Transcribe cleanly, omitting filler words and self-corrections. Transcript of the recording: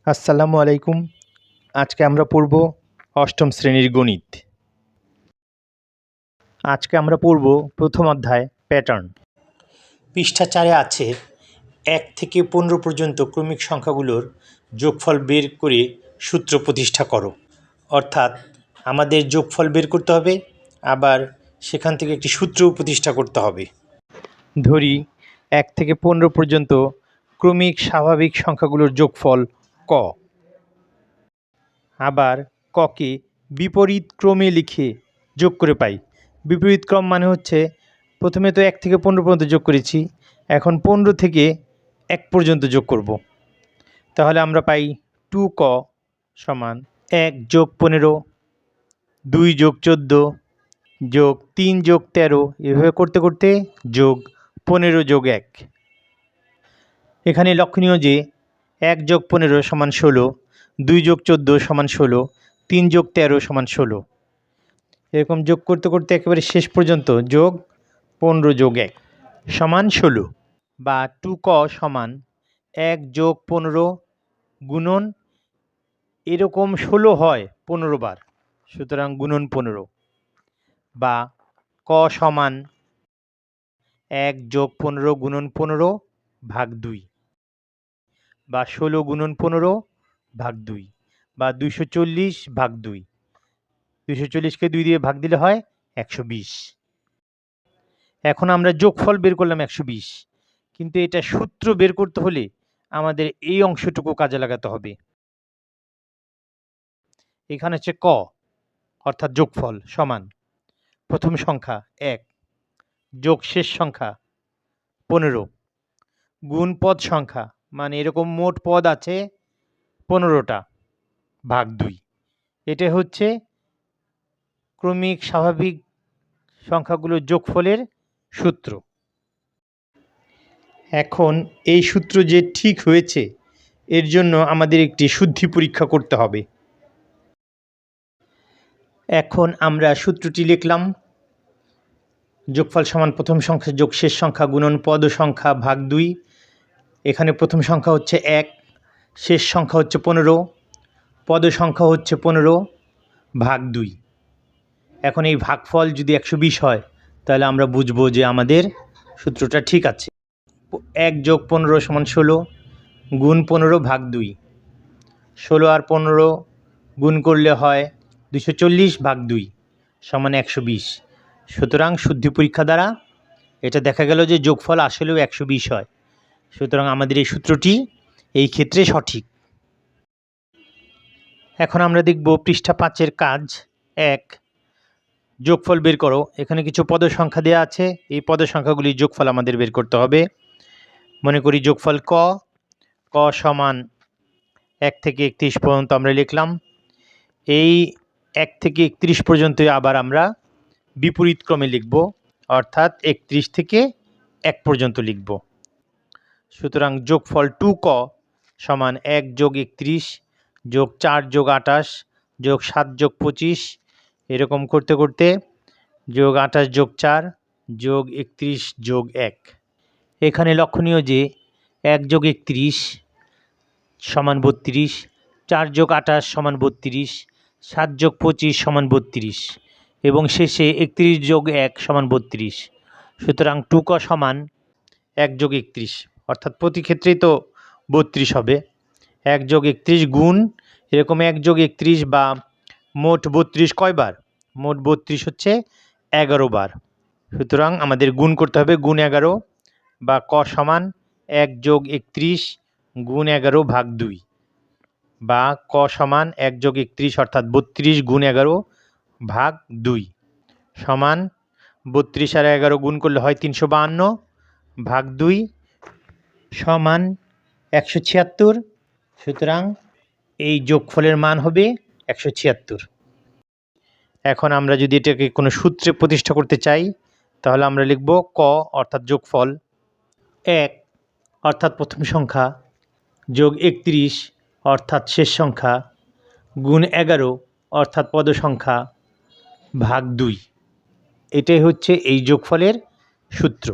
আসসালামু আলাইকুম। আজকে আমরা পড়ব অষ্টম শ্রেণীর গণিত। আজকে আমরা পড়ব প্রথম অধ্যায় প্যাটার্ন। পৃষ্ঠা 4-এ আছে 1 থেকে 15 পর্যন্ত ক্রমিক সংখ্যাগুলোর যোগফল বের করে সূত্র প্রতিষ্ঠা করো। অর্থাৎ আমাদের যোগফল বের করতে হবে, আবার সেখান থেকে একটি সূত্রও প্রতিষ্ঠা করতে হবে। ধরি 1 থেকে 15 পর্যন্ত ক্রমিক স্বাভাবিক সংখ্যাগুলোর যোগফল ক। আবার ককে বিপরীত ক্রমে লিখে যোগ করে পাই। বিপরীত ক্রম মানে হচ্ছে প্রথমে তো 1 থেকে 15 পর্যন্ত যোগ করেছি, এখন 15 থেকে 1 পর্যন্ত যোগ করব। তাহলে আমরা পাই 2ক সমান 1 যোগ 15 2 যোগ 14 যোগ 3 যোগ 13, এভাবে করতে করতে যোগ 15 যোগ 1। এখানে লক্ষণীয় যে 1 যোগ 15 সমান 16, 2 যোগ 14 সমান 16, 3 যোগ 13 সমান 16। এরকম যোগ করতে করতে একেবারে শেষ পর্যন্ত যোগ 15 যোগ 1 সমান 16, বা 2ক সমান 1 যোগ 15 গুণন এরকম 16 হয় 15 বার, সুতরাং গুণন 15, বা ক সমান 1 যোগ 15 গুণন 15 ভাগ 2, বা 16 গুণন 15 ভাগ 2, বা 240 ভাগ 2। 240কে 2 দিয়ে ভাগ দিলে হয় 120। এখন আমরা যোগফল বের করলাম 120, কিন্তু এটা সূত্র বের করতে হলে আমাদের এই অংশটুকু কাজে লাগাতে হবে। এখানে হচ্ছে ক অর্থাৎ যোগফল সমান প্রথম সংখ্যা 1 যোগ শেষ সংখ্যা 15 গুণ পদ সংখ্যা, মানে এরকম মোট পদ আছে 15টা, ভাগ 2। এটা হচ্ছে ক্রমিক স্বাভাবিক সংখ্যাগুলোর যোগফলের সূত্র। এখন এই সূত্র যে ঠিক হয়েছে এর জন্য আমাদের একটি শুদ্ধি পরীক্ষা করতে হবে। এখন আমরা সূত্রটি লিখলাম, যোগফল সমান প্রথম সংখ্যা যোগ শেষ সংখ্যা গুণন পদ সংখ্যা ভাগ 2। এখানে প্রথম সংখ্যা হচ্ছে 1, শেষ সংখ্যা হচ্ছে 15, পদ সংখ্যা হচ্ছে 15 ভাগ 2। এখন এই ভাগফল যদি 120 হয় তাহলে আমরা বুঝবো যে আমাদের সূত্রটা ঠিক আছে। 1 যোগ 15 সমান 16 গুণ 15 ভাগ 2, 16 আর 15 গুণ করলে হয় 240 ভাগ 2 সমান 120। সুতরাং শুদ্ধি পরীক্ষা দ্বারা এটা দেখা গেল যে যোগফল আসলেও 120 হয়। সুতরাং আমাদের এই সূত্রটি এই ক্ষেত্রে সঠিক। এখন আমরা দেখব পৃষ্ঠা 5-এর কাজ 1 যোগফল বের করো। এখানে কিছু পদ সংখ্যা দেওয়া আছে, এই পদ সংখ্যাগুলির যোগফল আমাদের বের করতে হবে। মনে করি যোগফল ক সমান 1 থেকে 31 পর্যন্ত আমরা লিখলাম। এই 1 থেকে 31 পর্যন্ত আবার আমরা বিপরীত ক্রমে লিখব, অর্থাৎ 31 থেকে 1 পর্যন্ত লিখব। সুতরাং যোগফল 2ক সমান 1 যোগ 31 যোগ 4 যোগ 28 যোগ 7 যোগ 25, এরকম করতে করতে যোগ 28 যোগ 4 যোগ 31 যোগ 1। এখানে লক্ষণীয় যে 1 যোগ 31 সমান 32, 4 যোগ 28 সমান 32, 7 যোগ 25 সমান 32, এবং শেষে 31 যোগ 1 সমান 32। সুতরাং 2ক সমান 1 যোগ 31, অর্থাৎ প্রতি ক্ষেত্রেই তো 32 হবে। 1 যোগ 31 গুণ এরকম 1 যোগ 31, বা মোট 32 কয়বার? মোট 32 হচ্ছে 11 বার। সুতরাং আমাদের গুণ করতে হবে, গুণ 11, বা ক সমান 1 যোগ 31 গুণ 11 ভাগ 2, বা ক সমান 1 যোগ 31 অর্থাৎ 32 গুণ 11 ভাগ 2 সমান 32 আর 11 গুণ করলে হয় 352 ভাগ 2 সমান 176। সুতরাং এই যোগফলের মান হবে 176। এখন আমরা যদি এটাকে কোনো সূত্রে প্রতিষ্ঠা করতে চাই তাহলে আমরা লিখব ক অর্থাৎ যোগফল 1 অর্থাৎ প্রথম সংখ্যা যোগ 31 অর্থাৎ শেষ সংখ্যা গুণ 11 অর্থাৎ পদ সংখ্যা ভাগ 2। এটাই হচ্ছে এই যোগফলের সূত্র।